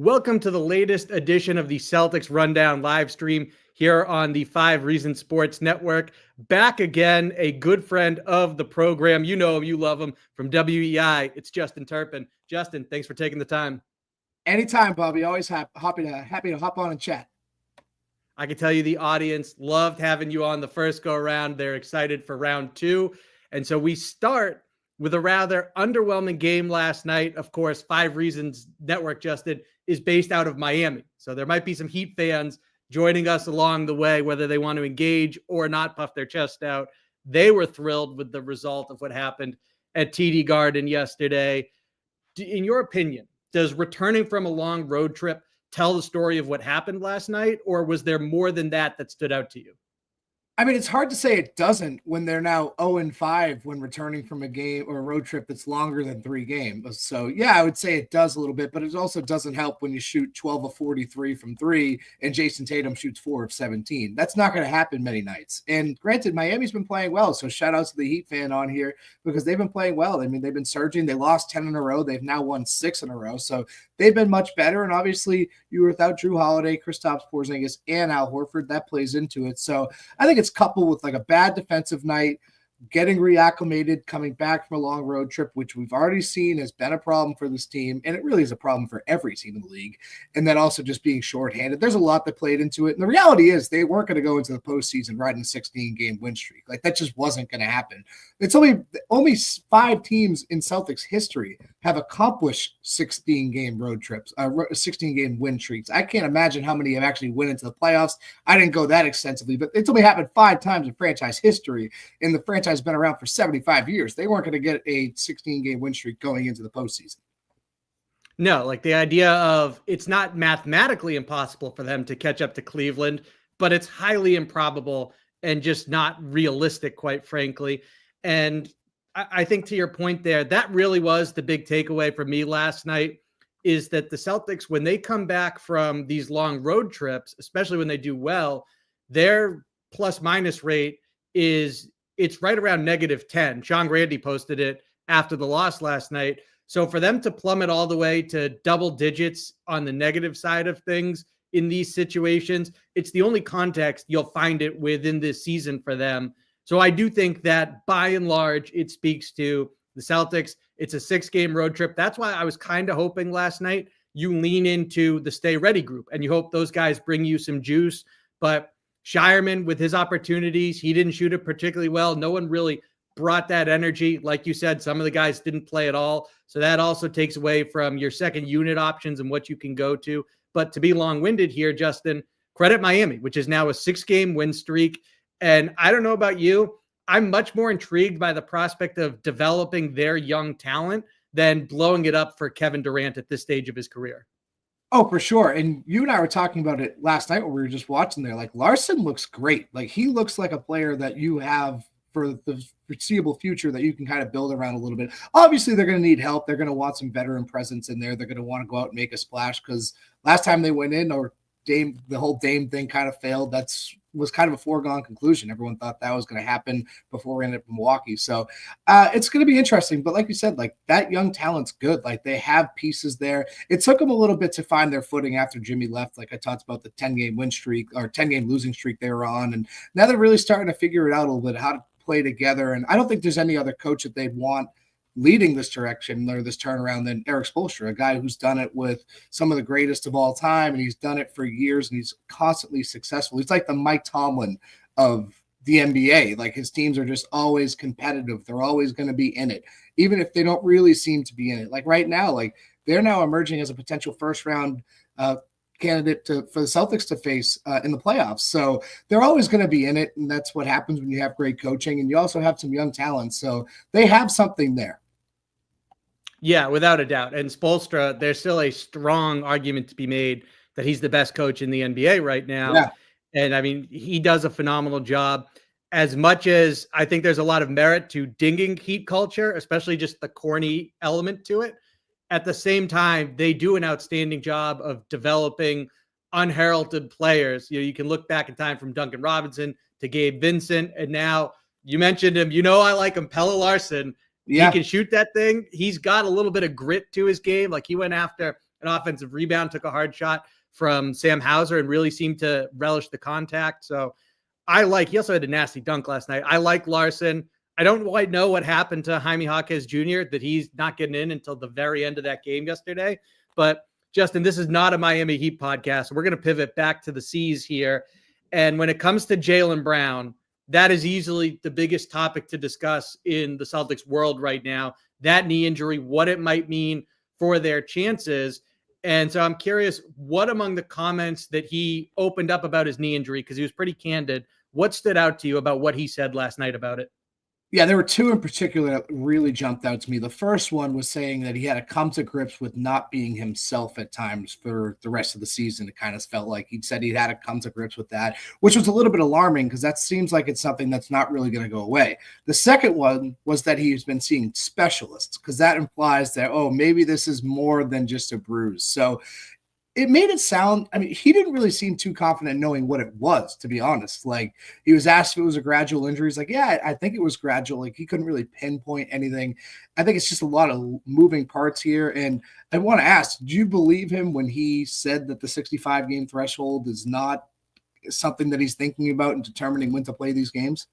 Welcome to the latest edition of the Celtics Rundown live stream here on the 5 Reasons Sports Network. Back again, a good friend of the program. You know him, you love him, from WEEI. It's Justin Turpin. Justin, thanks for taking the time. Anytime, Bobby. Always happy to hop on and chat. I can tell you the audience loved having you on the first go around. They're excited for round 2. And so we start with a rather underwhelming game last night. Of course, 5 Reasons Network, Justin, is based out of Miami. So there might be some Heat fans joining us along the way, whether they want to engage or not puff their chest out. They were thrilled with the result of what happened at TD Garden yesterday. In your opinion, does returning from a long road trip tell the story of what happened last night, or was there more than that stood out to you? I mean, it's hard to say it doesn't when they're now 0-5 when returning from a game or a road trip that's longer than 3 games. So, yeah, I would say it does a little bit, but it also doesn't help when you shoot 12 of 43 from 3 and Jason Tatum shoots 4 of 17. That's not going to happen many nights. And granted, Miami's been playing well, so shout out to the Heat fan on here because they've been playing well. I mean, they've been surging. They lost 10 in a row. They've now won 6 in a row. So they've been much better. And obviously, you were without Drew Holiday, Kristaps Porzingis, and Al Horford. That plays into it. So I think it's coupled with like a bad defensive night, getting reacclimated, coming back from a long road trip, which we've already seen has been a problem for this team. And it really is a problem for every team in the league. And then also just being shorthanded. There's a lot that played into it. And the reality is they weren't going to go into the postseason riding a 16-game win streak. Like that just wasn't going to happen. It's only 5 teams in Celtics history have accomplished 16-game road trips, 16-game win streaks. I can't imagine how many have actually went into the playoffs. I didn't go that extensively, but it's only happened 5 times in franchise history. And the franchise has been around for 75 years. They weren't going to get a 16-game win streak going into the postseason. No, like the idea of it's not mathematically impossible for them to catch up to Cleveland, but it's highly improbable and just not realistic, quite frankly. And I think to your point there, that really was the big takeaway for me last night is that the Celtics, when they come back from these long road trips, especially when they do well, their plus minus rate it's right around -10. Sean Grande posted it after the loss last night. So for them to plummet all the way to double digits on the negative side of things in these situations, it's the only context you'll find it within this season for them. So I do think that by and large, it speaks to the Celtics. It's a 6-game road trip. That's why I was kind of hoping last night you lean into the stay ready group and you hope those guys bring you some juice. But Shireman, with his opportunities, he didn't shoot it particularly well. No one really brought that energy. Like you said, some of the guys didn't play at all. So that also takes away from your second unit options and what you can go to. But to be long-winded here, Justin, credit Miami, which is now a 6-game win streak. And I don't know about you, I'm much more intrigued by the prospect of developing their young talent than blowing it up for Kevin Durant at this stage of his career. Oh, for sure. And you and I were talking about it last night when we were just watching there. Like Larson looks great. Like he looks like a player that you have for the foreseeable future that you can kind of build around a little bit. Obviously, they're going to need help. They're going to want some veteran presence in there. They're going to want to go out and make a splash because last time they went in, or the whole Dame thing kind of failed. Was kind of a foregone conclusion. Everyone thought that was going to happen before we ended up in Milwaukee. So it's going to be interesting. But like you said, like that young talent's good. Like they have pieces there. It took them a little bit to find their footing after Jimmy left. Like I talked about the 10-game win streak or 10-game losing streak they were on. And now they're really starting to figure it out a little bit, how to play together. And I don't think there's any other coach that they'd want leading this direction or this turnaround than Eric Spoelstra, a guy who's done it with some of the greatest of all time, and he's done it for years, and he's constantly successful. He's like the Mike Tomlin of the NBA. Like his teams are just always competitive. They're always going to be in it, even if they don't really seem to be in it. Like right now, like they're now emerging as a potential first-round candidate for the Celtics to face in the playoffs. So they're always going to be in it, and that's what happens when you have great coaching, and you also have some young talent. So they have something there. Yeah, without a doubt. And Spoelstra, there's still a strong argument to be made that he's the best coach in the NBA right now. Yeah. And I mean, he does a phenomenal job. As much as I think there's a lot of merit to dinging Heat culture, especially just the corny element to it, at the same time, they do an outstanding job of developing unheralded players. You know, you can look back in time from Duncan Robinson to Gabe Vincent. And now you mentioned him, I like him, Pelle Larsson. Yeah. He can shoot that thing. He's got a little bit of grit to his game. Like he went after an offensive rebound, took a hard shot from Sam Hauser and really seemed to relish the contact. So he also had a nasty dunk last night. I like Larson. I don't quite know what happened to Jaime Jaquez Jr., that he's not getting in until the very end of that game yesterday. But Justin, this is not a Miami Heat podcast. We're going to pivot back to the C's here. And when it comes to Jaylen Brown, that is easily the biggest topic to discuss in the Celtics world right now. That knee injury, what it might mean for their chances. And so I'm curious, what among the comments that he opened up about his knee injury, because he was pretty candid, what stood out to you about what he said last night about it? Yeah, there were two in particular that really jumped out to me. The first one was saying that he had to come to grips with not being himself at times for the rest of the season. It kind of felt like he said he'd had to come to grips with that, which was a little bit alarming because that seems like it's something that's not really going to go away. The second one was that he's been seeing specialists, because that implies that, oh, maybe this is more than just a bruise. So it made it sound, I mean, he didn't really seem too confident knowing what it was, to be honest. Like, he was asked if it was a gradual injury. He's like, yeah, I think it was gradual. Like, he couldn't really pinpoint anything. I think it's just a lot of moving parts here. And I want to ask, do you believe him when he said that the 65 game threshold is not something that he's thinking about in determining when to play these games?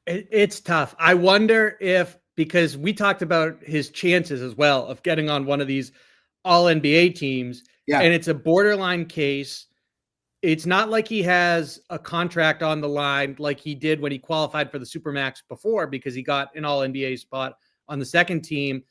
It's tough. I wonder if, because we talked about his chances as well of getting on one of these All-NBA teams, and it's a borderline case. It's not like he has a contract on the line like he did when he qualified for the Supermax before, because he got an All-NBA spot on the second team.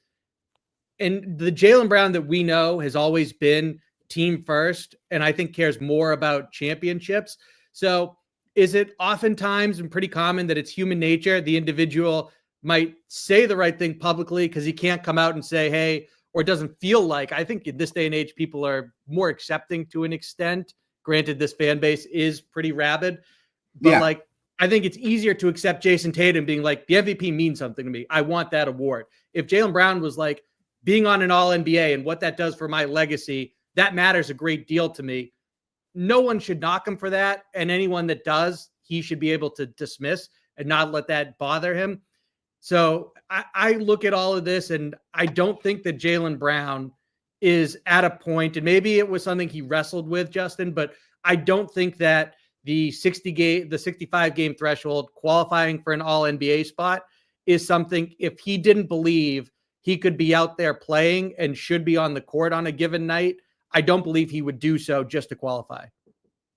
And the Jaylen Brown that we know has always been team first, and I think cares more about championships. So is it oftentimes and pretty common that it's human nature? The individual might say the right thing publicly because he can't come out and say, hey, or it doesn't feel like. I think in this day and age, people are more accepting to an extent. Granted, this fan base is pretty rabid, but like, I think it's easier to accept Jason Tatum being like, the MVP means something to me. I want that award. If Jaylen Brown was like, being on an All-NBA and what that does for my legacy, that matters a great deal to me. No one should knock him for that. And anyone that does, he should be able to dismiss and not let that bother him. So I look at all of this, and I don't think that Jaylen Brown is at a point, and maybe it was something he wrestled with, Justin, but I don't think that the 65 game threshold qualifying for an All-NBA spot is something, if he didn't believe he could be out there playing and should be on the court on a given night, I don't believe he would do so just to qualify.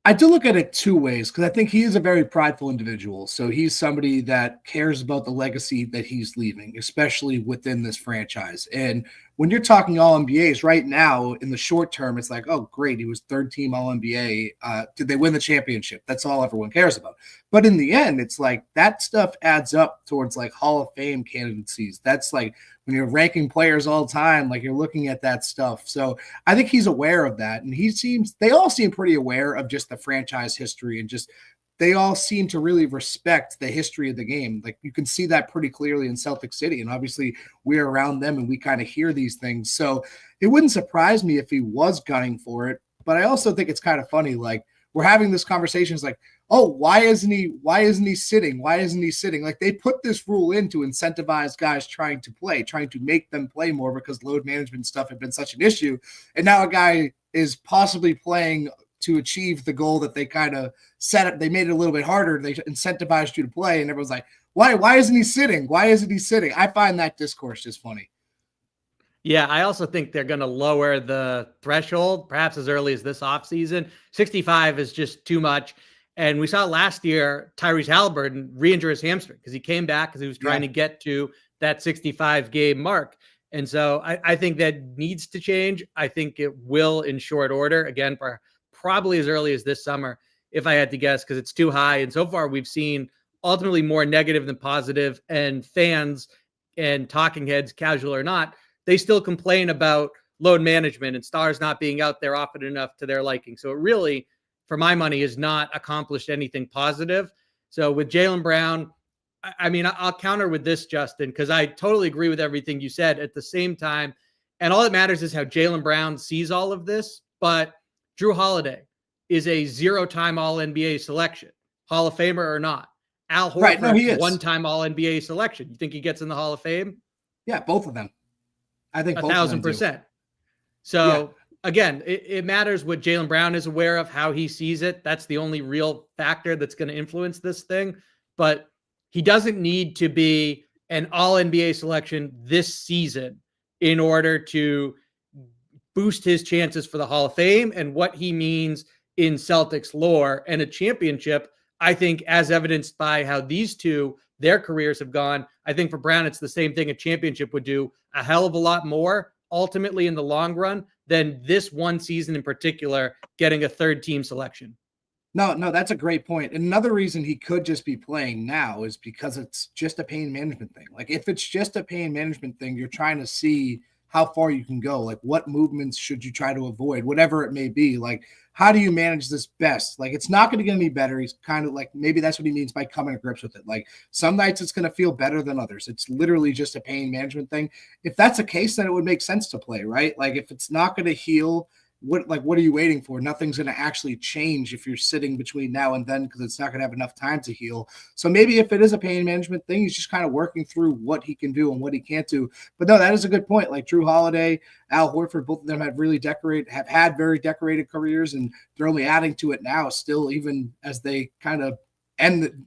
I do look at it two ways, because I think he is a very prideful individual. So he's somebody that cares about the legacy that he's leaving, especially within this franchise. And when you're talking All-NBAs right now, in the short term, it's like, oh, great, he was third team All-NBA. Did they win the championship? That's all everyone cares about. But in the end, it's like that stuff adds up towards like Hall of Fame candidacies. That's like when you're ranking players all the time, like you're looking at that stuff. So I think he's aware of that. And they all seem pretty aware of just the franchise history, and just they all seem to really respect the history of the game. Like, you can see that pretty clearly in Celtic City. And obviously we're around them and we kind of hear these things. So it wouldn't surprise me if he was gunning for it. But I also think it's kind of funny. Like, we're having this conversation. It's like, oh, why isn't he sitting? Why isn't he sitting? Like, they put this rule in to incentivize guys trying to make them play more, because load management stuff had been such an issue. And now a guy is possibly playing to achieve the goal that they kind of set up. They made it a little bit harder. They incentivized you to play, and everyone's like, why isn't he sitting? Why isn't he sitting? I find that discourse just funny. Yeah, I also think they're going to lower the threshold, perhaps as early as this offseason. 65 is just too much. And we saw last year Tyrese Halliburton re-injure his hamstring because he came back because he was trying to get to that 65 game mark. And so I think that needs to change. I think it will in short order, again, for probably as early as this summer, if I had to guess, because it's too high. And so far we've seen ultimately more negative than positive, and fans and talking heads, casual or not, they still complain about load management and stars not being out there often enough to their liking. So it really, for my money, has not accomplished anything positive. So with Jaylen Brown, I mean, I'll counter with this, Justin, because I totally agree with everything you said. At the same time, and all that matters is how Jaylen Brown sees all of this. But Drew Holiday is a 0-time All-NBA selection, Hall of Famer or not. Al Horford, one-time All-NBA selection. You think he gets in the Hall of Fame? Yeah, both of them. I think 1,000%. So again, it matters what Jaylen Brown is aware of, how he sees it. That's the only real factor that's going to influence this thing. But he doesn't need to be an all NBA selection this season in order to boost his chances for the Hall of Fame and what he means in Celtics lore and a championship. I think, as evidenced by how these two, their careers have gone, I think for Brown, it's the same thing a championship would do, a hell of a lot more ultimately in the long run than this one season in particular, getting a third team selection. No, that's a great point. And another reason he could just be playing now is because it's just a pain management thing. Like if it's just a pain management thing, you're trying to see how far you can go. Like what movements should you try to avoid, whatever it may be. Like, how do you manage this best? Like, it's not going to get any better. He's kind of like, maybe that's what he means by coming to grips with it. Like some nights it's going to feel better than others. It's literally just a pain management thing. If that's the case, then it would make sense to play, right? Like if it's not going to heal, what are you waiting for? Nothing's going to actually change if you're sitting between now and then, because it's not going to have enough time to heal. So maybe if it is a pain management thing, he's just kind of working through what he can do and what he can't do. But no, that is a good point. Like Drew Holiday, Al Horford, both of them have had very decorated careers, and they're only adding to it now still, even as they kind of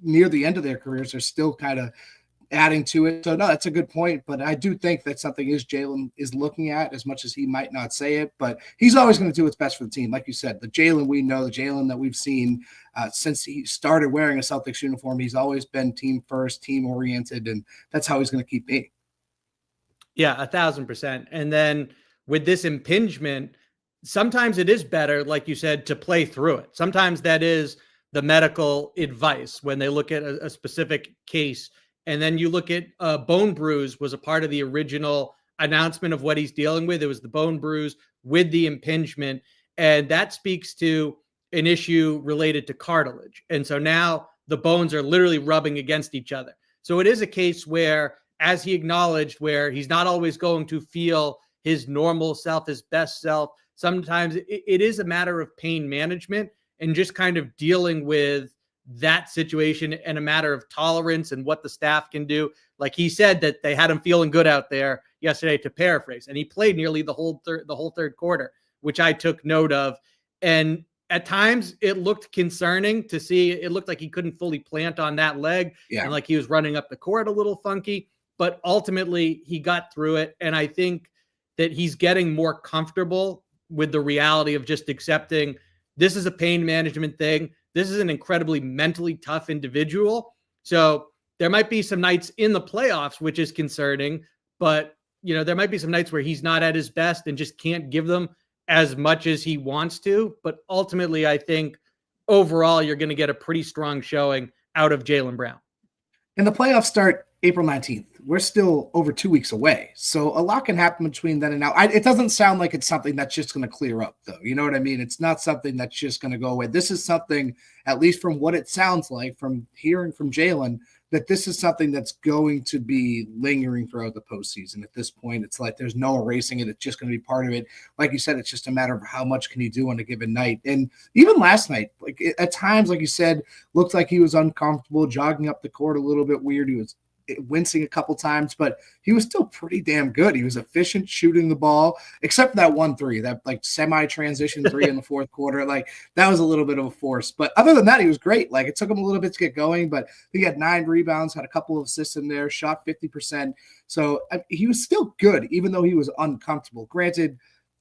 near the end of their careers, they're still kind of adding to it. So no, that's a good point. But I do think that's something Jaylen is looking at, as much as he might not say it, but he's always going to do what's best for the team. Like you said, the Jaylen we know, the Jaylen that we've seen since he started wearing a Celtics uniform, he's always been team first, team oriented, and that's how he's going to keep being. Yeah, 1,000%. And then with this impingement, sometimes it is better, like you said, to play through it. Sometimes that is the medical advice when they look at a specific case. And then you look at bone bruise was a part of the original announcement of what he's dealing with. It was the bone bruise with the impingement. And that speaks to an issue related to cartilage. And so now the bones are literally rubbing against each other. So it is a case where, as he acknowledged, where he's not always going to feel his normal self, his best self. Sometimes it is a matter of pain management and just kind of dealing with that situation, and a matter of tolerance and what the staff can do. Like he said that they had him feeling good out there yesterday, to paraphrase, and he played nearly the whole third quarter, which I took note of. And at times it looked concerning to see. It looked like he couldn't fully plant on that leg, and like he was running up the court a little funky, but ultimately he got through it. And I think that he's getting more comfortable with the reality of just accepting this is a pain management thing. This is an incredibly mentally tough individual. So there might be some nights in the playoffs, which is concerning, but there might be some nights where he's not at his best and just can't give them as much as he wants to. But ultimately, I think overall, you're going to get a pretty strong showing out of Jaylen Brown. And the playoffs start April 19th. We're still over 2 weeks away. So a lot can happen between then and now. It doesn't sound like it's something that's just going to clear up, though. You know what I mean? It's not something that's just going to go away. This is something, at least from what it sounds like, from hearing from Jaylen, that this is something that's going to be lingering throughout the postseason. At this point, it's like there's no erasing it. It's just going to be part of it. Like you said, it's just a matter of how much can he do on a given night. And even last night, like at times, like you said, looked like he was uncomfortable, jogging up the court a little bit weird. He was wincing a couple times, but he was still pretty damn good. He was efficient shooting the ball, except that 1-3, that like semi-transition 3 in the fourth quarter. Like that was a little bit of a force, but other than that, he was great. Like it took him a little bit to get going, but he had 9 rebounds, had a couple of assists in there, shot 50%. So he was still good, even though he was uncomfortable. Granted,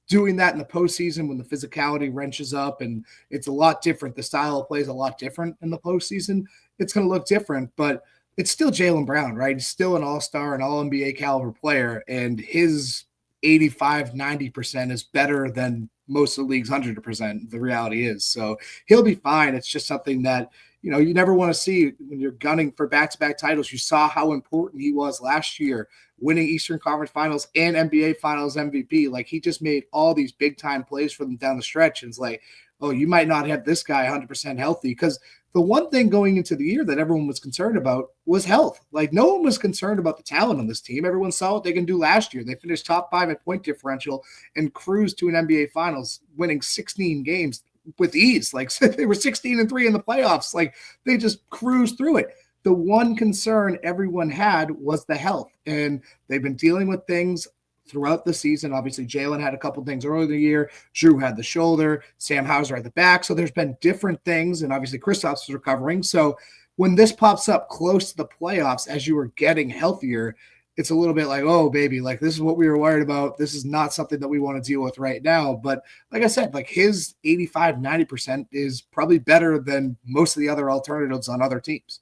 doing that in the postseason when the physicality wrenches up and it's a lot different, the style of play is a lot different in the postseason. It's going to look different, but it's still Jaylen Brown, right? He's still an all-star, an all-NBA caliber player, and his 85-90% is better than most of the league's 100%. The reality is. So he'll be fine. It's just something that, you never want to see when you're gunning for back-to-back titles. You saw how important he was last year, winning Eastern Conference Finals and NBA Finals MVP. Like he just made all these big-time plays for them down the stretch. And it's like, oh, you might not have this guy 100% healthy, because the one thing going into the year that everyone was concerned about was health. Like no one was concerned about the talent on this team. Everyone saw what they can do last year. They finished top 5 at point differential and cruised to an NBA Finals, winning 16 games with ease. Like they were 16-3 in the playoffs. Like they just cruised through it. The one concern everyone had was the health, and they've been dealing with things throughout the season. Obviously, Jaylen had a couple things earlier in the year. Drew had the shoulder, Sam Hauser at the back. So there's been different things, and obviously Kristaps is recovering. So when this pops up close to the playoffs as you were getting healthier, it's a little bit like, oh, baby, like this is what we were worried about. This is not something that we want to deal with right now. But like I said, like his 85, 90% is probably better than most of the other alternatives on other teams.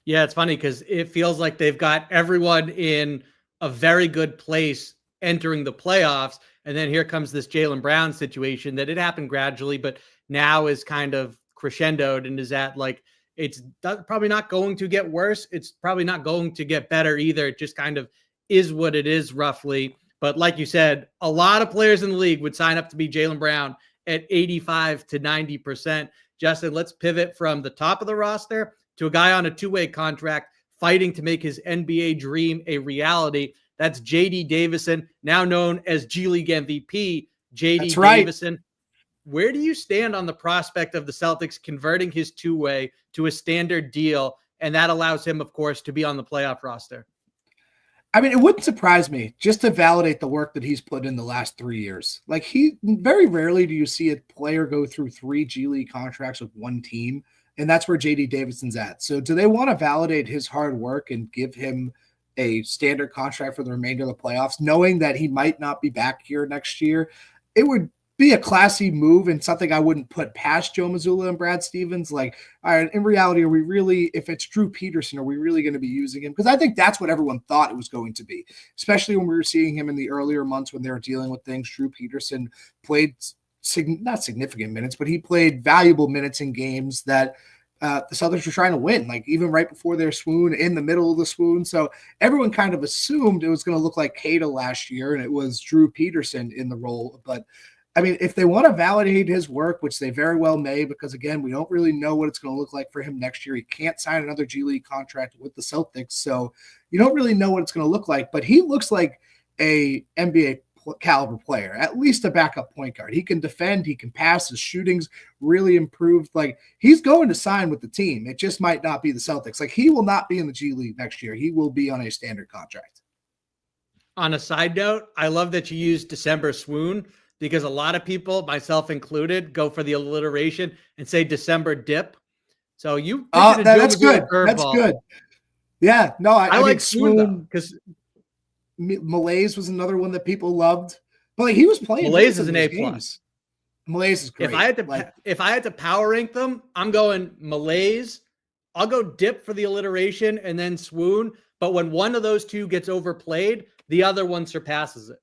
Yeah, it's funny because it feels like they've got everyone in a very good place entering the playoffs. And then here comes this Jaylen Brown situation that it happened gradually, but now is kind of crescendoed and is at like, it's probably not going to get worse. It's probably not going to get better either. It just kind of is what it is roughly. But like you said, a lot of players in the league would sign up to be Jaylen Brown at 85 to 90%. Justin, let's pivot from the top of the roster to a guy on a two-way contract fighting to make his NBA dream a reality. That's JD Davison, now known as G League MVP. JD Davison. Where do you stand on the prospect of the Celtics converting his two-way to a standard deal? And that allows him, of course, to be on the playoff roster. I mean, it wouldn't surprise me just to validate the work that he's put in the last 3 years. Like very rarely do you see a player go through 3 G League contracts with one team. And that's where JD Davison's at. So do they want to validate his hard work and give him a standard contract for the remainder of the playoffs, knowing that he might not be back here next year? It would be a classy move and something I wouldn't put past Joe Mazzulla and Brad Stevens. Like, all right, in reality, are we really, if it's Drew Peterson, are we really going to be using him? Because I think that's what everyone thought it was going to be, especially when we were seeing him in the earlier months when they were dealing with things. Drew Peterson played not significant minutes, but he played valuable minutes in games that the Celtics were trying to win, like even right before their swoon, in the middle of the swoon. So everyone kind of assumed it was going to look like Cada last year, and it was Drew Peterson in the role. But I mean, if they want to validate his work, which they very well may, because again, we don't really know what it's going to look like for him next year. He can't sign another G League contract with the Celtics, so you don't really know what it's going to look like. But he looks like a NBA caliber player, at least a backup point guard. He can defend, he can pass, his shooting's really improved. Like, he's going to sign with the team. It just might not be the Celtics. Like, he will not be in the G League next year. He will be on a standard contract. On a side note, I love that you used December swoon, because a lot of people, myself included, go for the alliteration and say December dip. So you that's good. That's good. Yeah, no, I like swoon because Malaise was another one that people loved, but like, he was playing. Malaise is an A+. Malaise is great. If I had to power rank them, I'm going Malaise. I'll go dip for the alliteration and then swoon. But when one of those two gets overplayed, the other one surpasses it.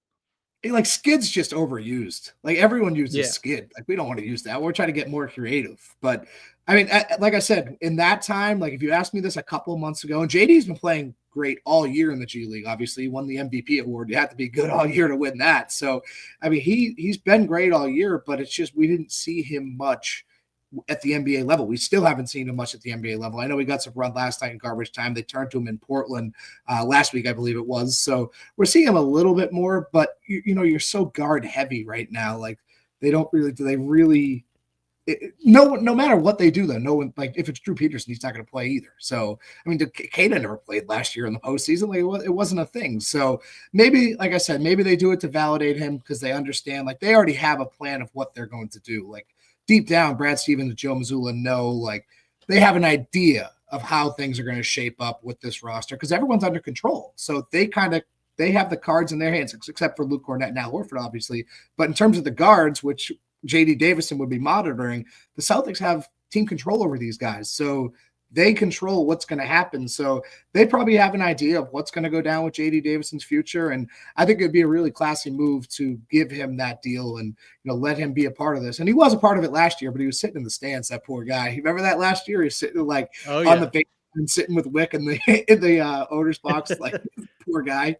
Like, skid's just overused. Like, everyone uses skid. Like, we don't want to use that. We're trying to get more creative. But I mean, like I said, in that time, like if you asked me this a couple of months ago, and JD's been playing great all year in the G League. Obviously, he won the MVP award. You have to be good all year to win that. So, I mean, he's been great all year, but it's just we didn't see him much at the NBA level. We still haven't seen him much at the NBA level. I know we got some run last night in garbage time. They turned to him in Portland last week, I believe it was. So we're seeing him a little bit more, but you know, you're so guard heavy right now. Like, they don't really, no matter what they do, though, no one, like if it's Drew Peterson, he's not going to play either. So, I mean, Cada never played last year in the postseason. Like, it wasn't a thing. So maybe, like I said, maybe they do it to validate him because they understand, like, they already have a plan of what they're going to do. Like, deep down, Brad Stevens and Joe Mazzulla know, like, they have an idea of how things are going to shape up with this roster because everyone's under control. So they have the cards in their hands, except for Luke Kornet and Al Horford, obviously. But in terms of the guards, which JD Davison would be monitoring, the Celtics have team control over these guys. So they control what's going to happen. So they probably have an idea of what's going to go down with JD Davison's future. And I think it'd be a really classy move to give him that deal and, you know, let him be a part of this. And he was a part of it last year, but he was sitting in the stands, that poor guy. You remember that last year? He was sitting like on the bench and sitting with Wick in the owner's box, like poor guy.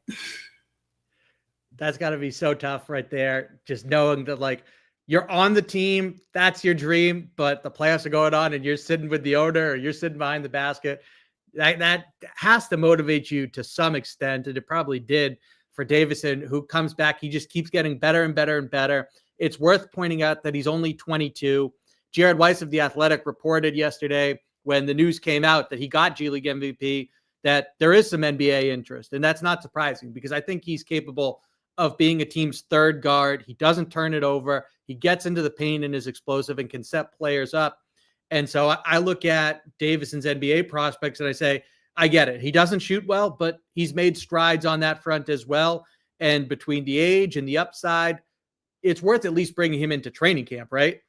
That's got to be so tough right there. Just knowing that, like, you're on the team, that's your dream, but the playoffs are going on and you're sitting with the owner or you're sitting behind the basket. That has to motivate you to some extent, and it probably did for Davison, who comes back. He just keeps getting better and better and better. It's worth pointing out that he's only 22. Jared Weiss of The Athletic reported yesterday when the news came out that he got G League MVP that there is some NBA interest, and that's not surprising because I think he's capable of being a team's third guard. He doesn't turn it over. He gets into the paint and is explosive and can set players up. And so I look at Davison's NBA prospects and I say, I get it. He doesn't shoot well, but he's made strides on that front as well. And between the age and the upside, it's worth at least bringing him into training camp, right?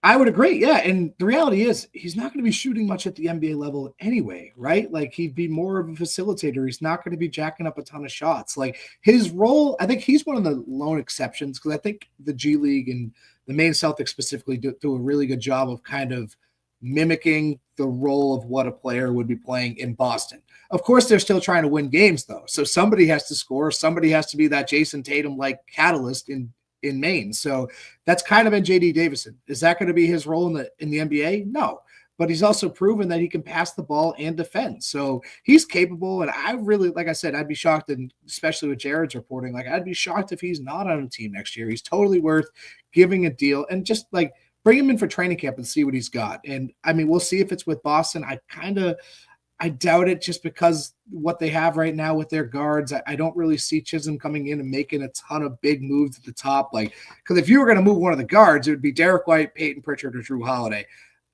I would agree. Yeah. And the reality is he's not going to be shooting much at the NBA level anyway, right? Like he'd be more of a facilitator. He's not going to be jacking up a ton of shots. Like his role, I think he's one of the lone exceptions because I think the G League and the Maine Celtics specifically do a really good job of kind of mimicking the role of what a player would be playing in Boston. Of course, they're still trying to win games though. So somebody has to score. Somebody has to be that Jason Tatum-like catalyst in Maine. So that's kind of been JD Davison. Is that going to be his role in the NBA? No, but he's also proven that he can pass the ball and defend. So he's capable. And I really, like I said, I'd be shocked. And especially with Jared's reporting, like I'd be shocked if he's not on a team next year. He's totally worth giving a deal and just like bring him in for training camp and see what he's got. And I mean, we'll see if it's with Boston. I doubt it just because what they have right now with their guards. I don't really see Chisholm coming in and making a ton of big moves at the top. Like, because if you were going to move one of the guards, it would be Derek White, Peyton Pritchard, or Drew Holiday.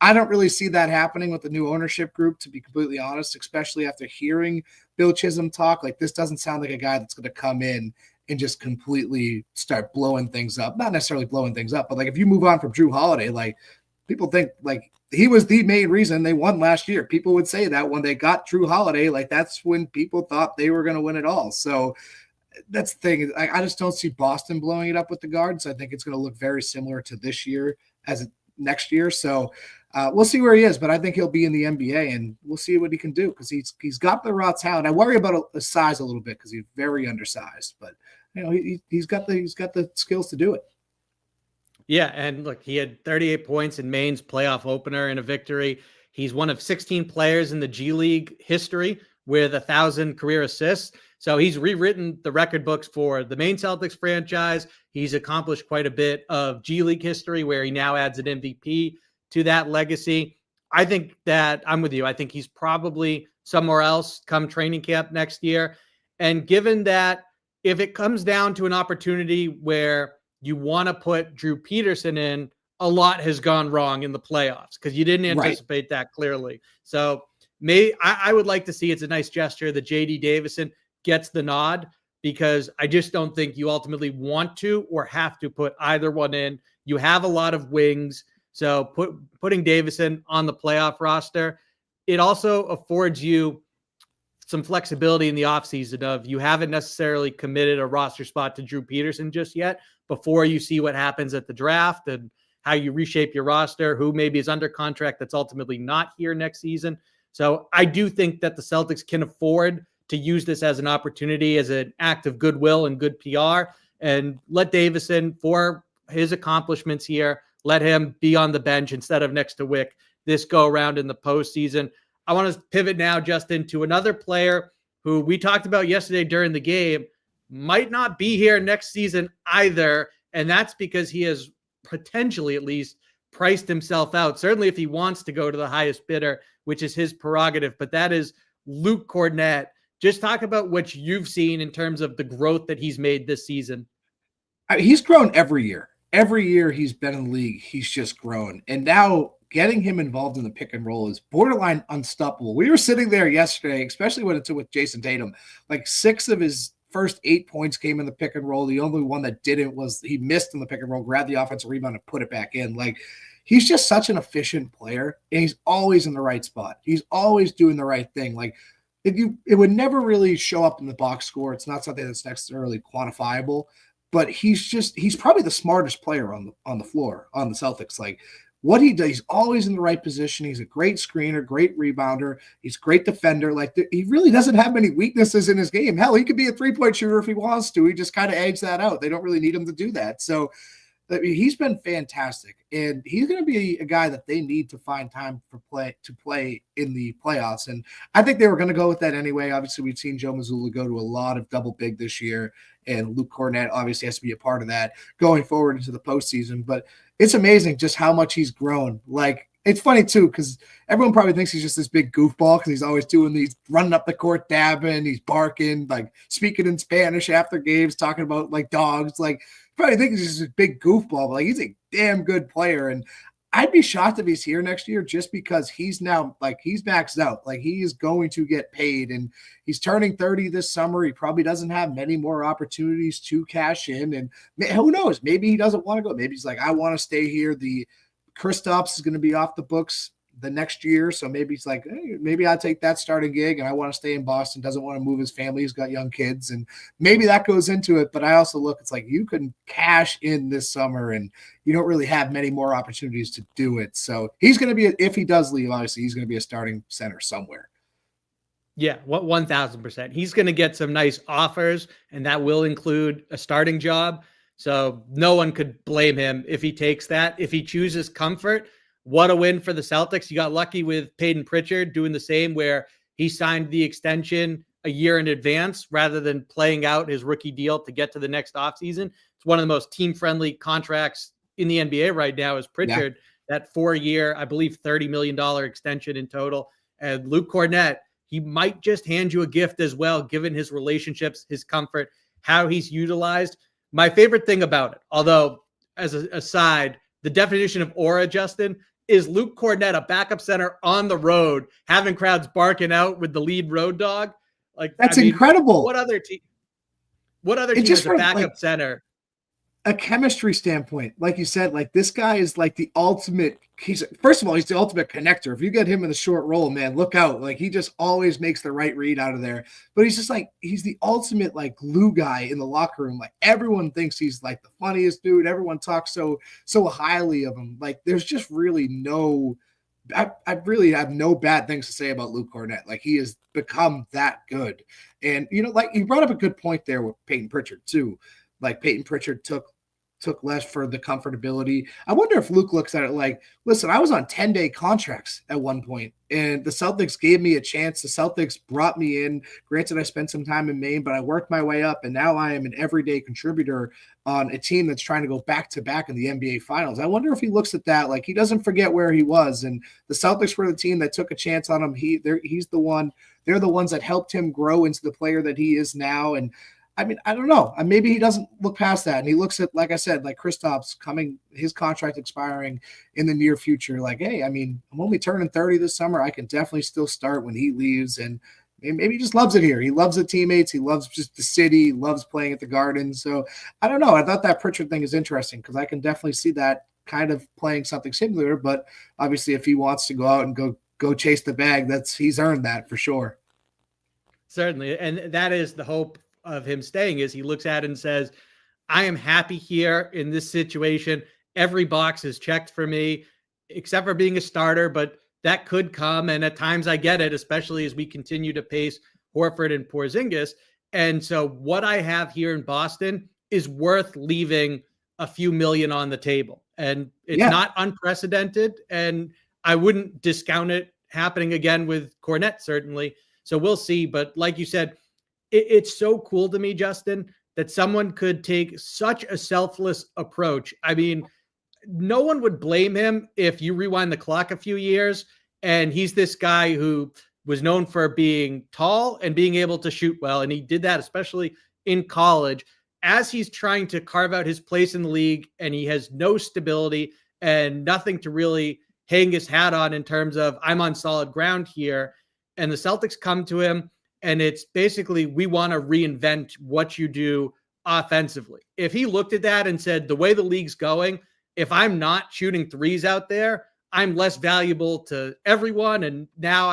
I don't really see that happening with the new ownership group, to be completely honest, especially after hearing Bill Chisholm talk. Like, this doesn't sound like a guy that's going to come in and just completely start blowing things up. Not necessarily blowing things up, but like if you move on from Drew Holiday, like people think like he was the main reason they won last year. People would say that when they got Drew Holiday, like that's when people thought they were going to win it all. So that's the thing. I just don't see Boston blowing it up with the guards. I think it's going to look very similar to this year as next year. So we'll see where he is, but I think he'll be in the NBA and we'll see what he can do because he's got the raw talent. I worry about the size a little bit because he's very undersized, but you know, he's got the skills to do it. Yeah, and look, he had 38 points in Maine's playoff opener in a victory. He's one of 16 players in the G League history with 1,000 career assists. So he's rewritten the record books for the Maine Celtics franchise. He's accomplished quite a bit of G League history where he now adds an MVP to that legacy. I think that I'm with you. I think he's probably somewhere else come training camp next year. And given that if it comes down to an opportunity where you want to put Drew Peterson in, a lot has gone wrong in the playoffs because you didn't anticipate that clearly. So I would like to see, it's a nice gesture that JD Davison gets the nod because I just don't think you ultimately want to or have to put either one in. You have a lot of wings. So putting Davison on the playoff roster, it also affords you some flexibility in the offseason of you haven't necessarily committed a roster spot to Drew Peterson just yet before you see what happens at the draft and how you reshape your roster, who maybe is under contract that's ultimately not here next season. So I do think that the Celtics can afford to use this as an opportunity, as an act of goodwill and good PR, and let Davison, for his accomplishments here, let him be on the bench instead of next to Wick this go around in the postseason. I want to pivot now just into another player who we talked about yesterday during the game, might not be here next season either. And that's because he has potentially at least priced himself out. Certainly if he wants to go to the highest bidder, which is his prerogative, but that is Luke Kornet. Just talk about what you've seen in terms of the growth that he's made this season. He's grown every year. Every year he's been in the league, he's just grown. And now getting him involved in the pick and roll is borderline unstoppable. We were sitting there yesterday, especially when it's with Jason Tatum, like 6 of his first 8 points came in the pick and roll. The only one that didn't was he missed in the pick and roll, grabbed the offensive rebound and put it back in. Like he's just such an efficient player and he's always in the right spot. He's always doing the right thing. Like it would never really show up in the box score. It's not something that's necessarily quantifiable, but he's probably the smartest player on the floor on the Celtics. Like what he does, he's always in the right position. He's a great screener, great rebounder. He's a great defender. Like he really doesn't have many weaknesses in his game. Hell, he could be a 3-point shooter if he wants to. He just kind of edges that out. They don't really need him to do that. So I mean, he's been fantastic, and he's going to be a guy that they need to find time to play in the playoffs. And I think they were going to go with that anyway. Obviously, we've seen Joe Mazzulla go to a lot of double big this year, and Luke Kornet obviously has to be a part of that going forward into the postseason. But it's amazing just how much he's grown. Like It's funny too, because everyone probably thinks he's just this big goofball because he's always doing these running up the court, dabbing, he's barking, like speaking in Spanish after games, talking about like dogs. Like, probably think he's just a big goofball, but like he's a damn good player. And I'd be shocked if he's here next year just because he's now like he's maxed out. Like he is going to get paid, and he's turning 30 this summer. He probably doesn't have many more opportunities to cash in. And who knows? Maybe he doesn't want to go. Maybe he's like, I want to stay here. The Kristaps is going to be off the books the next year. So maybe he's like, hey, maybe I'll take that starting gig and I want to stay in Boston, doesn't want to move his family. He's got young kids and maybe that goes into it. But I also look, it's like you can cash in this summer and you don't really have many more opportunities to do it. So he's going to be, if he does leave, obviously he's going to be a starting center somewhere. Yeah, 1,000%. He's going to get some nice offers and that will include a starting job. So no one could blame him if he takes that. If he chooses comfort, what a win for the Celtics. You got lucky with Peyton Pritchard doing the same, where he signed the extension a year in advance rather than playing out his rookie deal to get to the next offseason. It's one of the most team-friendly contracts in the NBA right now is Pritchard, that 4-year, I believe $30 million extension in total. And Luke Kornet, he might just hand you a gift as well, given his relationships, his comfort, how he's utilized. My favorite thing about it, although as an aside, the definition of aura, Justin, is Luke Kornet, a backup center on the road, having crowds barking out with the lead road dog. Like that's incredible. What other team? What other team has a backup center? A chemistry standpoint, like you said, like this guy is like the ultimate. First of all, he's the ultimate connector. If you get him in the short roll, man, look out. Like he just always makes the right read out of there. But he's just like, he's the ultimate like glue guy in the locker room. Like everyone thinks he's like the funniest dude. Everyone talks so highly of him. Like there's just really no, I really have no bad things to say about Luke Kornet. Like he has become that good. And, you know, like you brought up a good point there with Peyton Pritchard too. Like Peyton Pritchard took less for the comfortability. I wonder if Luke looks at it like, listen, I was on 10-day contracts at one point, and the Celtics gave me a chance. The Celtics brought me in. Granted, I spent some time in Maine, but I worked my way up, and now I am an everyday contributor on a team that's trying to go back-to-back in the NBA Finals. I wonder if he looks at that like he doesn't forget where he was, and the Celtics were the team that took a chance on him. He's the one. They're the ones that helped him grow into the player that he is now, and I mean, I don't know. Maybe he doesn't look past that. And he looks at, like I said, like Kristaps coming, his contract expiring in the near future. Like, hey, I mean, I'm only turning 30 this summer. I can definitely still start when he leaves. And maybe he just loves it here. He loves the teammates. He loves just the city. He loves playing at the Garden. So I don't know. I thought that Pritchard thing is interesting because I can definitely see that kind of playing something similar. But obviously, if he wants to go out and go chase the bag, he's earned that for sure. Certainly. And that is the hope of him staying, is he looks at it and says, I am happy here in this situation. Every box is checked for me, except for being a starter, but that could come. And at times I get it, especially as we continue to pace Horford and Porzingis. And so what I have here in Boston is worth leaving a few million on the table. And it's not unprecedented. And I wouldn't discount it happening again with Kornet, certainly. So we'll see. But like you said, it's so cool to me, Justin, that someone could take such a selfless approach. I mean, no one would blame him if you rewind the clock a few years and he's this guy who was known for being tall and being able to shoot well. And he did that, especially in college, as he's trying to carve out his place in the league, and he has no stability and nothing to really hang his hat on in terms of I'm on solid ground here. And the Celtics come to him, and it's basically, we want to reinvent what you do offensively. If he looked at that and said, the way the league's going, if I'm not shooting threes out there, I'm less valuable to everyone. And now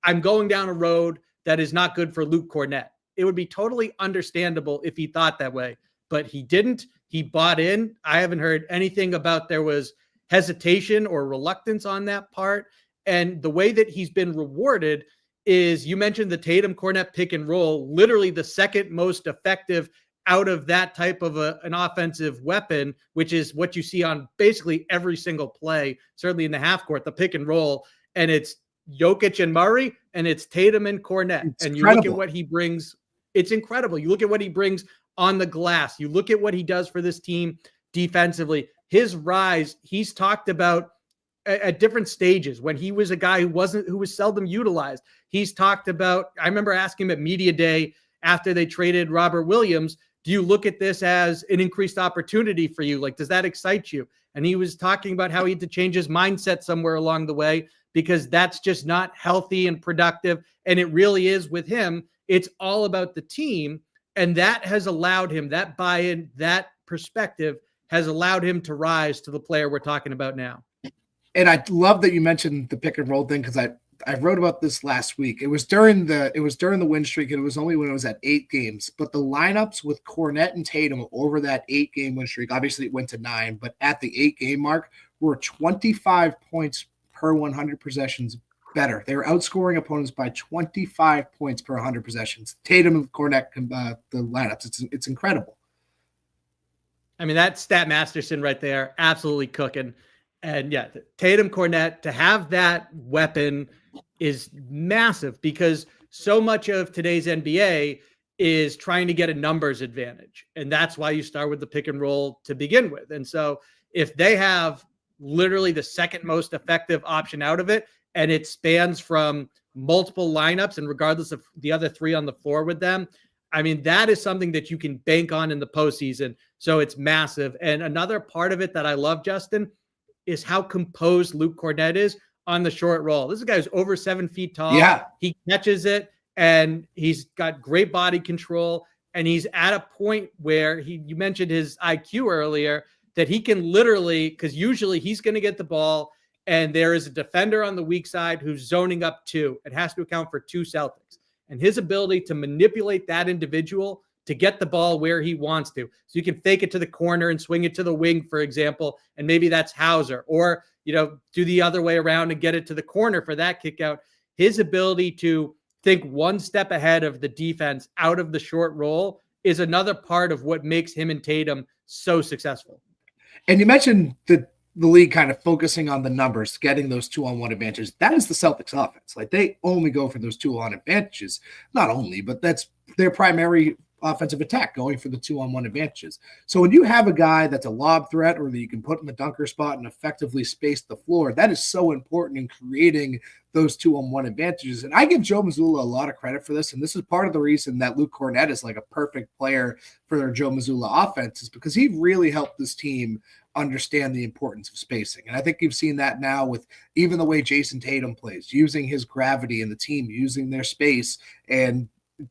I'm going down a road that is not good for Luke Kornet. It would be totally understandable if he thought that way, but he didn't. He bought in. I haven't heard anything about there was hesitation or reluctance on that part. And the way that he's been rewarded is, you mentioned the Tatum Kornet pick and roll, literally the second most effective out of that type of an offensive weapon, which is what you see on basically every single play, certainly in the half court, the pick and roll. And it's Jokic and Murray, and it's Tatum and Kornet. It's and you incredible. look at what he brings. It's incredible. You look at what he brings on the glass. You look at what he does for this team defensively. His rise, he's talked about at different stages. When he was a guy who was seldom utilized, he's talked about, I remember asking him at media day after they traded Robert Williams, do you look at this as an increased opportunity for you? Like, does that excite you? And he was talking about how he had to change his mindset somewhere along the way, because that's just not healthy and productive. And it really is with him. It's all about the team. And that has allowed him, that buy-in, that perspective has allowed him to rise to the player we're talking about now. And I love that you mentioned the pick and roll thing, because I wrote about this last week. It was during the win streak, and it was only when it was at 8 games. But the lineups with Kornet and Tatum over that 8-game win streak, obviously it went to 9, but at the 8-game mark, were 25 points per 100 possessions better. They were outscoring opponents by 25 points per 100 possessions. Tatum and Kornet, the lineups, it's incredible. I mean, that's Stat Masterson right there, absolutely cooking. And yeah, Tatum, Kornet, to have that weapon is massive, because so much of today's NBA is trying to get a numbers advantage. And that's why you start with the pick and roll to begin with. And so if they have literally the second most effective option out of it, and it spans from multiple lineups, and regardless of the other 3 on the floor with them, I mean, that is something that you can bank on in the postseason. So it's massive. And another part of it that I love, Justin, is how composed Luke Kornet is on the short roll. This is a guy who's over 7 feet tall. Yeah. He catches it, and he's got great body control. And he's at a point where you mentioned his IQ earlier, that he can literally, because usually he's going to get the ball and there is a defender on the weak side who's zoning up 2. It has to account for 2 Celtics. And his ability to manipulate that individual to get the ball where he wants to. So you can fake it to the corner and swing it to the wing, for example, and maybe that's Hauser, or, do the other way around and get it to the corner for that kick out. His ability to think one step ahead of the defense out of the short roll is another part of what makes him and Tatum so successful. And you mentioned the league kind of focusing on the numbers, getting those 2-on-1 advantages. That is the Celtics offense. Like, they only go for those 2-on advantages. Not only, but that's their primary offensive attack, going for the 2-on-1 advantages. So when you have a guy that's a lob threat, or that you can put in the dunker spot and effectively space the floor, that is so important in creating those 2-on-1 advantages. And I give Joe Mazzulla a lot of credit for this. And this is part of the reason that Luke Kornet is like a perfect player for their Joe Mazzulla offense, is because he really helped this team understand the importance of spacing. And I think you've seen that now with even the way Jason Tatum plays, using his gravity in the team, using their space and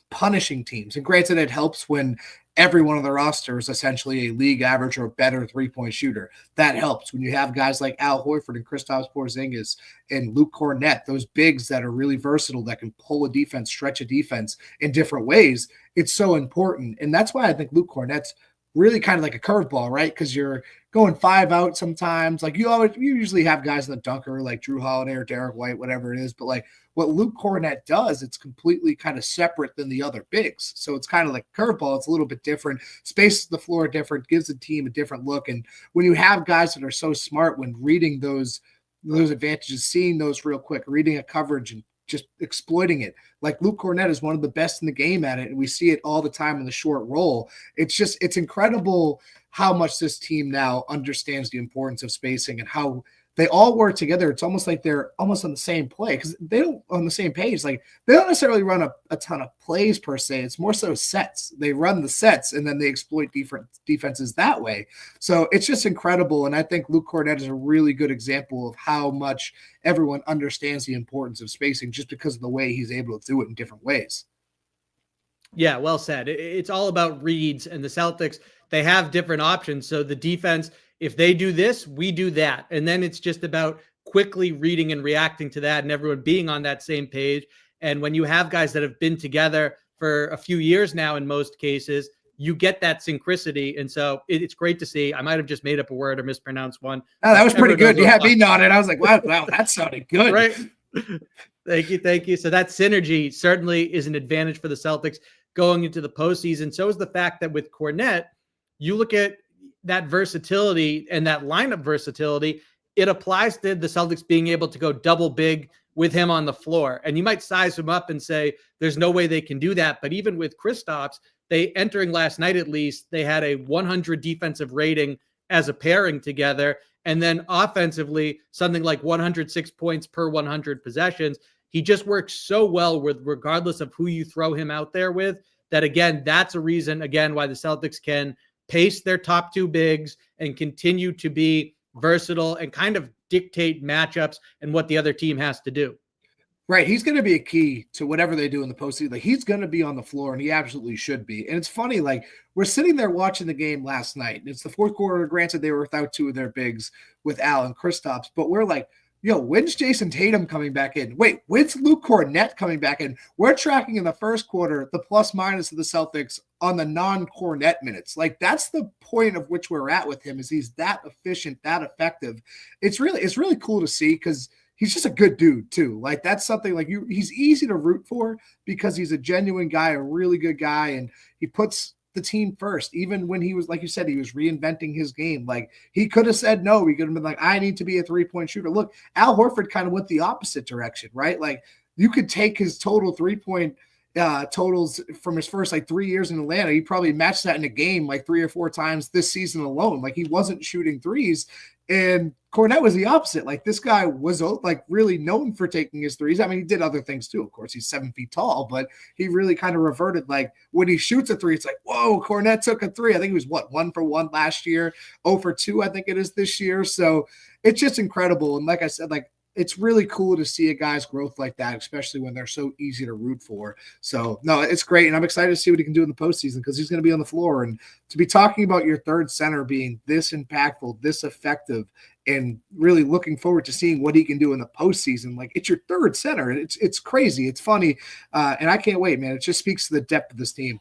punishing teams. And granted, it helps when everyone on the roster is essentially a league average or better 3-point shooter. That helps when you have guys like Al Horford and Kristaps Porzingis and Luke Kornet, those bigs that are really versatile, that can pull a defense, stretch a defense in different ways. It's so important. And that's why I think Luke Kornet's really kind of like a curveball, right? Because you're going 5 out sometimes. Like, you usually have guys in the dunker like Drew Holiday or Derek White, whatever it is. But like what Luke Kornet does, it's completely kind of separate than the other bigs. So it's kind of like a curveball. It's a little bit different. Spaces the floor different, gives the team a different look. And when you have guys that are so smart when reading those advantages, seeing those real quick, reading a coverage and just exploiting it. Like, Luke Kornet is one of the best in the game at it, and we see it all the time in the short roll. It's incredible how much this team now understands the importance of spacing and how they all work together. It's almost like they're almost on the same play, because they don't on the same page. Like, they don't necessarily run a ton of plays per se. It's more so sets. They run the sets and then they exploit different defenses that way. So it's just incredible. And I think Luke Kornet is a really good example of how much everyone understands the importance of spacing, just because of the way he's able to do it in different ways. Yeah, well said. It's all about reads, and the Celtics, they have different options. So the defense, if they do this, we do that. And then it's just about quickly reading and reacting to that, and everyone being on that same page. And when you have guys that have been together for a few years now, in most cases, you get that synchronicity. And so it's great to see. I might have just made up a word or mispronounced one. Oh, that was pretty good. You had me nodded. I was like, wow, that sounded good. Right. Thank you. So that synergy certainly is an advantage for the Celtics going into the postseason. So is the fact that with Kornet, you look at that versatility and that lineup versatility, it applies to the Celtics being able to go double big with him on the floor. And you might size him up and say, there's no way they can do that. But even with Kristaps, they entering last night, at least, they had a 100 defensive rating as a pairing together. And then offensively, something like 106 points per 100 possessions. He just works so well with, regardless of who you throw him out there with, that again, that's a reason, again, why the Celtics can pace their top two bigs and continue to be versatile and kind of dictate matchups and what the other team has to do. Right. He's going to be a key to whatever they do in the postseason. Like, he's going to be on the floor, and he absolutely should be. And it's funny, like, we're sitting there watching the game last night. It's the fourth quarter. Granted, they were without two of their bigs with Al and Kristaps, but we're like, yo, when's Jason Tatum coming back in? Wait, when's Luke Kornet coming back in? We're tracking in the first quarter the plus minus of the Celtics on the non-Kornet minutes. Like, that's the point of which we're at with him, is he's that efficient, that effective. It's really cool to see, because he's just a good dude too. Like, that's something like he's easy to root for because he's a genuine guy, a really good guy. And he puts the team first, even when he was, like you said, he was reinventing his game. Like, he could have said no. He could have been like, I need to be a 3-point shooter. Look, Al Horford kind of went the opposite direction, right? Like, you could take his total 3-point totals from his first 3 years in Atlanta. He probably matched that in a game 3 or 4 times this season alone. Like, he wasn't shooting threes. And Kornet was the opposite. Like, this guy was really known for taking his threes. I mean, he did other things too. Of course, he's 7 feet tall, but he really kind of reverted. Like, when he shoots a three, it's like, whoa, Kornet took a three. I think he was 1 for 1 last year, 0 for 2, I think it is this year. So it's just incredible. And like I said, it's really cool to see a guy's growth like that, especially when they're so easy to root for. So, no, it's great. And I'm excited to see what he can do in the postseason, because he's going to be on the floor. And to be talking about your third center being this impactful, this effective, and really looking forward to seeing what he can do in the postseason. Like, it's your third center. It's crazy. It's funny. And I can't wait, man. It just speaks to the depth of this team.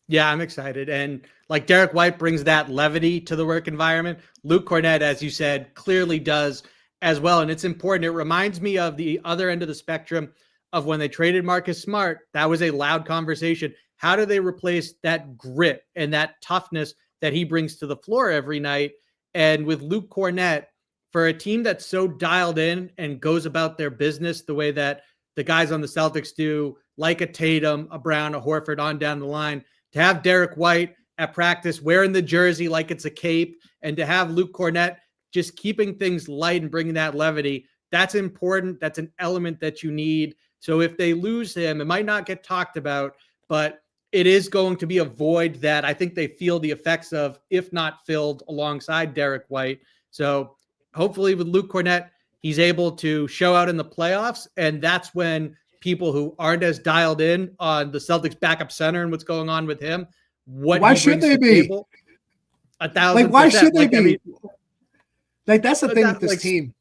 Yeah, I'm excited. And like Derek White brings that levity to the work environment, Luke Kornet, as you said, clearly does as well. And it's important. It reminds me of the other end of the spectrum of when they traded Marcus Smart. That was a loud conversation. How do they replace that grit and that toughness that he brings to the floor every night? And with Luke Kornet, for a team that's so dialed in and goes about their business the way that the guys on the Celtics do, like a Tatum, a Brown, a Horford on down the line, to have Derek White at practice wearing the jersey like it's a cape, and to have Luke Kornet just keeping things light and bringing that levity, that's important. That's an element that you need. So if they lose him, it might not get talked about, but it is going to be a void that I think they feel the effects of, if not filled alongside Derek White. So hopefully with Luke Kornet, he's able to show out in the playoffs. And that's when people who aren't as dialed in on the Celtics backup center and what's going on with him, why should they be? Table, 1,000%. Why should they be? I mean, that's the thing with this team.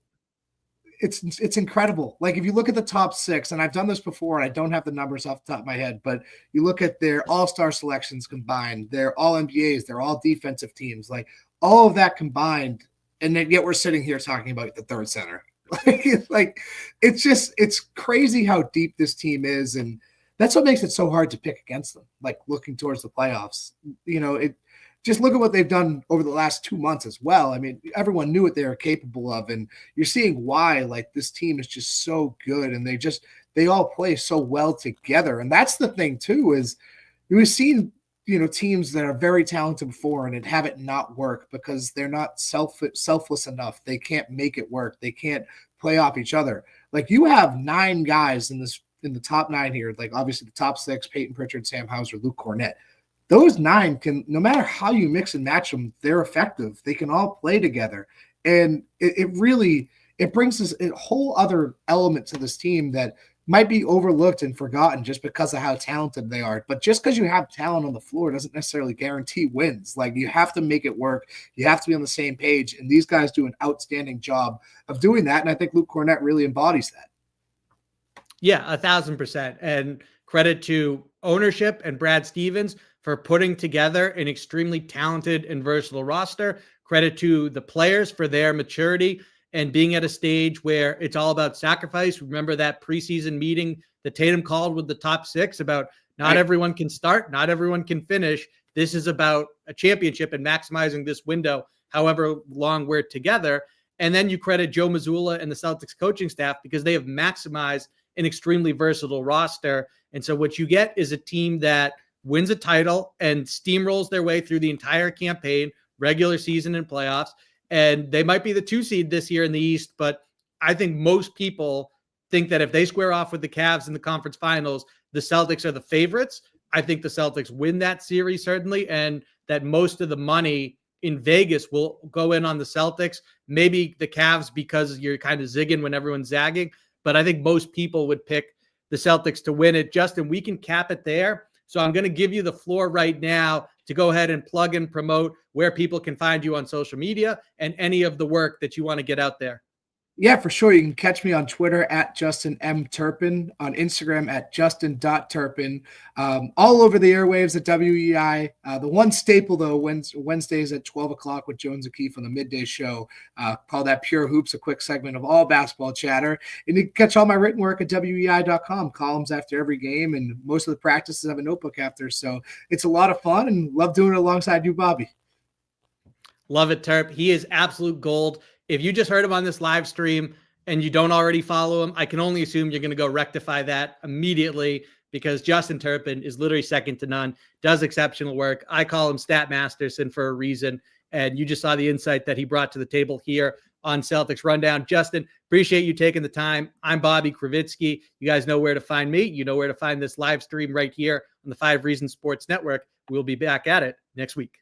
It's incredible. Like, if you look at the top 6, and I've done this before, and I don't have the numbers off the top of my head, but you look at their all-star selections combined, their all-NBAs, they're all defensive teams, like all of that combined, and then yet we're sitting here talking about the third center. It's crazy how deep this team is, and that's what makes it so hard to pick against them, like looking towards the playoffs. Just look at what they've done over the last 2 months as well. I mean, everyone knew what they were capable of, and you're seeing why, this team is just so good, and they all play so well together. And that's the thing too, is we've seen, teams that are very talented before and have it not work because they're not selfless enough. They can't make it work. They can't play off each other. Like, you have 9 guys in the top 9 here. Like, obviously the top 6, Peyton Pritchard, Sam Hauser, Luke Kornet. Those 9 can, no matter how you mix and match them, they're effective. They can all play together. And it brings this a whole other element to this team that might be overlooked and forgotten just because of how talented they are. But just because you have talent on the floor doesn't necessarily guarantee wins. Like, you have to make it work. You have to be on the same page. And these guys do an outstanding job of doing that. And I think Luke Kornet really embodies that. Yeah, 1,000%. And credit to ownership and Brad Stevens for putting together an extremely talented and versatile roster. Credit to the players for their maturity and being at a stage where it's all about sacrifice. Remember that preseason meeting that Tatum called with the top 6 about not everyone can start, not everyone can finish. This is about a championship and maximizing this window, however long we're together. And then you credit Joe Mazzulla and the Celtics coaching staff because they have maximized an extremely versatile roster. And so what you get is a team that wins a title and steamrolls their way through the entire campaign, regular season and playoffs. and they might be the 2 seed this year in the East, but I think most people think that if they square off with the Cavs in the conference finals, the Celtics are the favorites. I think the Celtics win that series, certainly, and that most of the money in Vegas will go in on the Celtics. Maybe the Cavs because you're kind of zigging when everyone's zagging, but I think most people would pick the Celtics to win it. Justin, we can cap it there. So I'm going to give you the floor right now to go ahead and plug and promote where people can find you on social media and any of the work that you want to get out there. Yeah, for sure. You can catch me on Twitter at Justin M. Turpin, on Instagram at Justin.Turpin, all over the airwaves at WEEI. The one staple, though, Wednesdays at 12 o'clock with Jones O'Keefe on the midday show, called that Pure Hoops, a quick segment of all basketball chatter. And you can catch all my written work at WEEI.com, columns after every game, and most of the practices have a notebook after. So it's a lot of fun, and love doing it alongside you, Bobby. Love it, Terp. He is absolute gold. If you just heard him on this live stream and you don't already follow him, I can only assume you're going to go rectify that immediately, because Justin Turpin is literally second to none, does exceptional work. I call him Stat Masterson for a reason. And you just saw the insight that he brought to the table here on Celtics Rundown. Justin, appreciate you taking the time. I'm Bobby Krivitsky. You guys know where to find me. You know where to find this live stream right here on the 5 Reasons Sports Network. We'll be back at it next week.